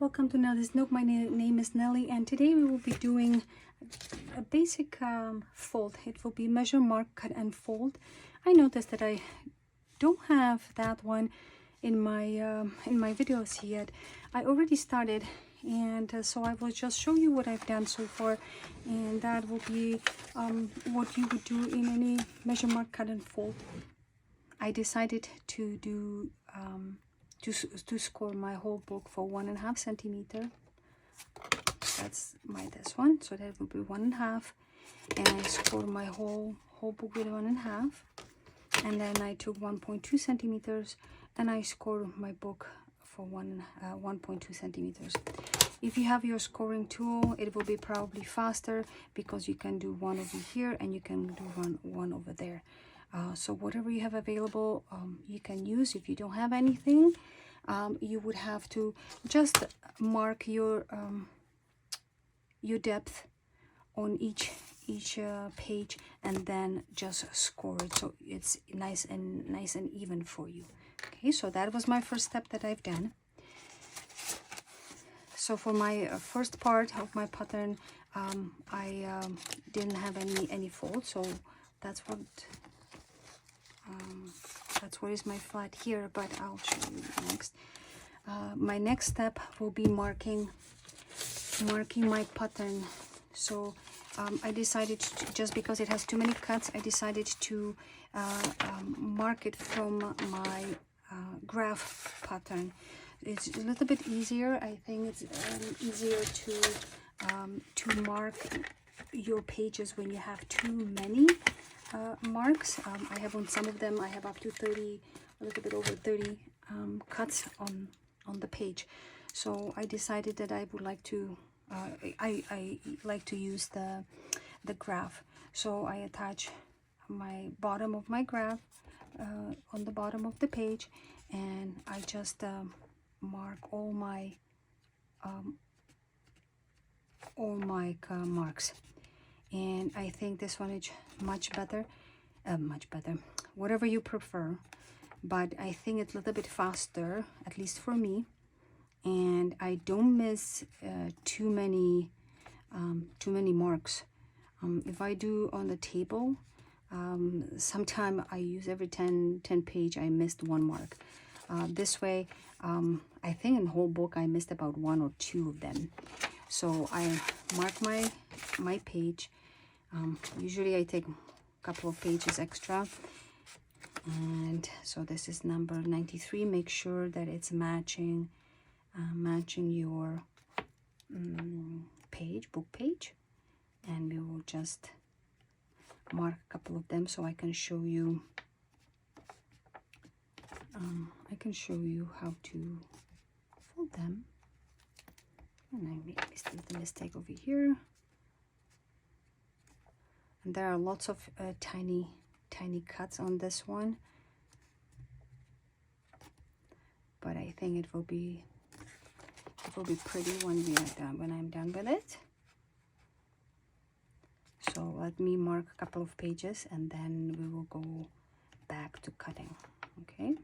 Welcome to Neli's Nook. My name is Nelly, and today we will be doing a basic fold. It will be measure, mark, cut, and fold. I noticed that I don't have that one in my videos yet. I already started, and so I will just show you what I've done so far, and that will be what you would do in any measure, mark, cut, and fold. I decided to do to score my whole book for 1.5 centimeter. That's this one, so that will be 1.5, and I scored my whole book with 1.5, and then I took 1.2 centimeters and I scored my book for 1.2 centimeters. If you have your scoring tool, it will be probably faster because you can do one over here and you can do one over there. So whatever you have available, you can use. If you don't have anything, you would have to just mark your depth on each page, and then just score it so it's nice and even for you. Okay, so that was my first step that I've done. So for my first part of my pattern, I didn't have any fold, so that's what is my flat here, but I'll show you next. My next step will be marking my pattern. So I decided to, just because it has too many cuts, I decided to mark it from my graph pattern. It's a little bit easier. I think it's easier to mark your pages when you have too many marks. I have on some of them, I have up to 30, a little bit over 30 cuts on the page. So I decided that I would like to I like to use the graph. So I attach my bottom of my graph on the bottom of the page, and I just mark all my marks. And I think this one is much better, whatever you prefer, but I think it's a little bit faster, at least for me, and I don't miss too many marks. If I do on the table, sometime I use every 10 page I missed one mark. This way, I think in the whole book I missed about 1 or 2 of them. So I mark my page. Usually I take a couple of pages extra, and so this is number 93. Make sure that it's matching your book page, and we will just mark a couple of them so I can show you how to fold them. And I made the mistake over here. And there are lots of tiny cuts on this one, but I think it will be pretty when I'm done with it. So let me mark a couple of pages, and then we will go back to cutting. Okay.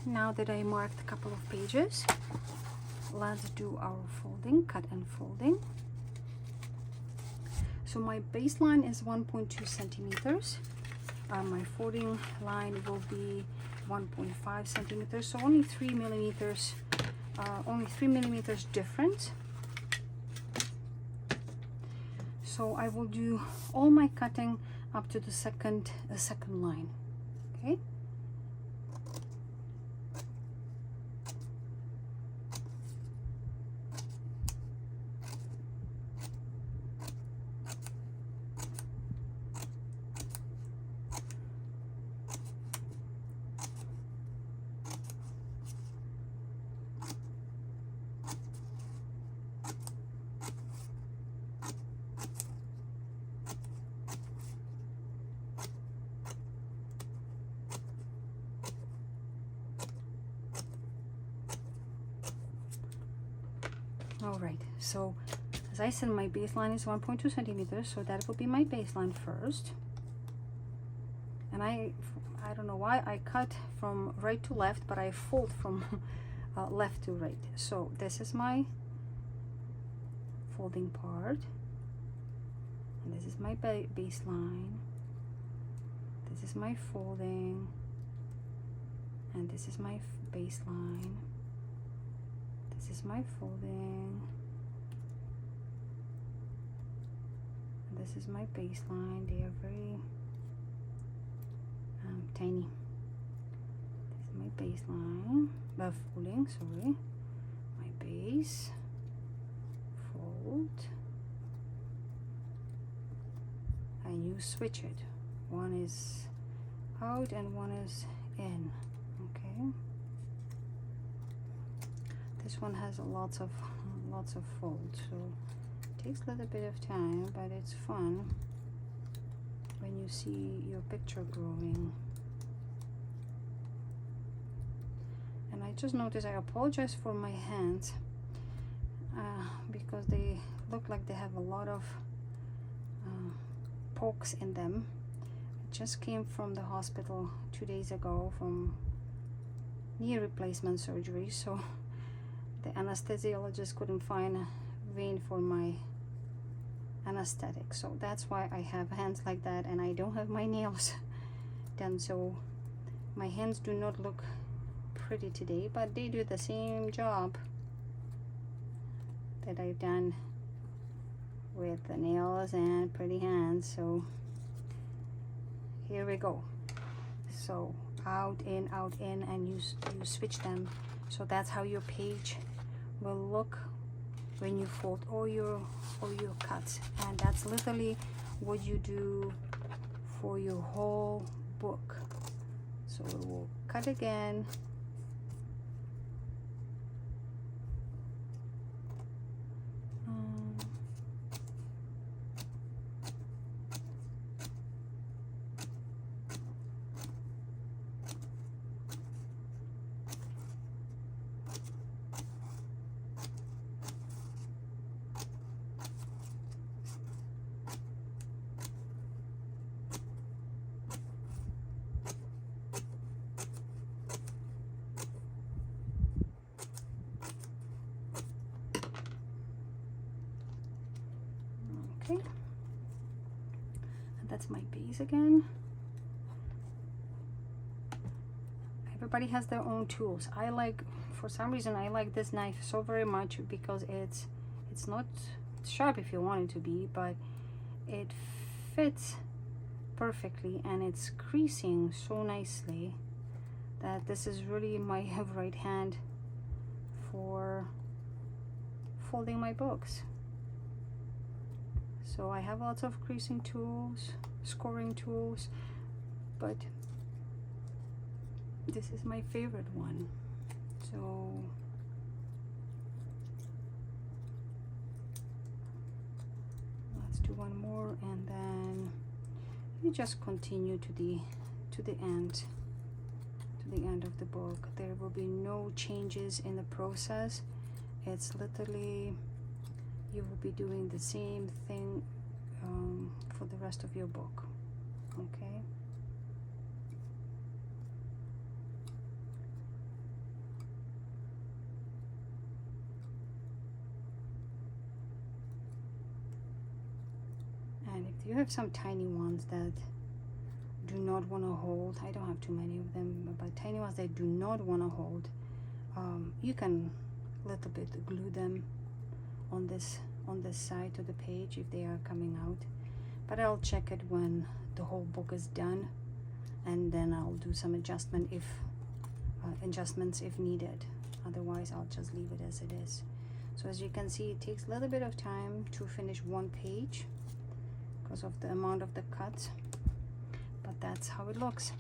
Now that I marked a couple of pages, let's do our folding, cut and folding. So my baseline is 1.2 centimeters. My folding line will be 1.5 centimeters, so only 3 millimeters different. So I will do all my cutting up to the second line. Okay. All right, so as I said, my baseline is 1.2 centimeters, so that will be my baseline first. And I don't know why I cut from right to left, but I fold from left to right. So this is my folding part, and this is my baseline. This is my folding, and this is my baseline. This is my folding, and this is my baseline. They are very tiny. This is my baseline, folding, sorry, my base, fold, and you switch it. One is out and one is in. Okay. This one has lots of folds, so it takes a little bit of time, but it's fun when you see your picture growing. And I just noticed, I apologize for my hands because they look like they have a lot of pokes in them. I just came from the hospital 2 days ago from knee replacement surgery, so the anesthesiologist couldn't find a vein for my anesthetic, so that's why I have hands like that, and I don't have my nails done, so my hands do not look pretty today, but they do the same job that I've done with the nails and pretty hands. So here we go. So out in, and you switch them. So that's how your page will look when you fold all your cuts, and that's literally what you do for your whole book. So we'll cut again. Okay, and that's my base again. Everybody has their own tools. For some reason I like this knife so very much because it's not sharp if you want it to be, but it fits perfectly and it's creasing so nicely that this is really my right hand for folding my books. So I have lots of creasing tools, scoring tools, but this is my favorite one. So let's do one more, and then you just continue to the end of the book. There will be no changes in the process. It's literally, you will be doing the same thing for the rest of your book. Okay. And if you have some tiny ones that do not want to hold, I don't have too many of them, but tiny ones that do not want to hold, you can little bit glue them on on this side to the page if they are coming out, but I'll check it when the whole book is done, and then I'll do some adjustments if needed. Otherwise I'll just leave it as it is. So as you can see, it takes a little bit of time to finish one page because of the amount of the cuts, but that's how it looks.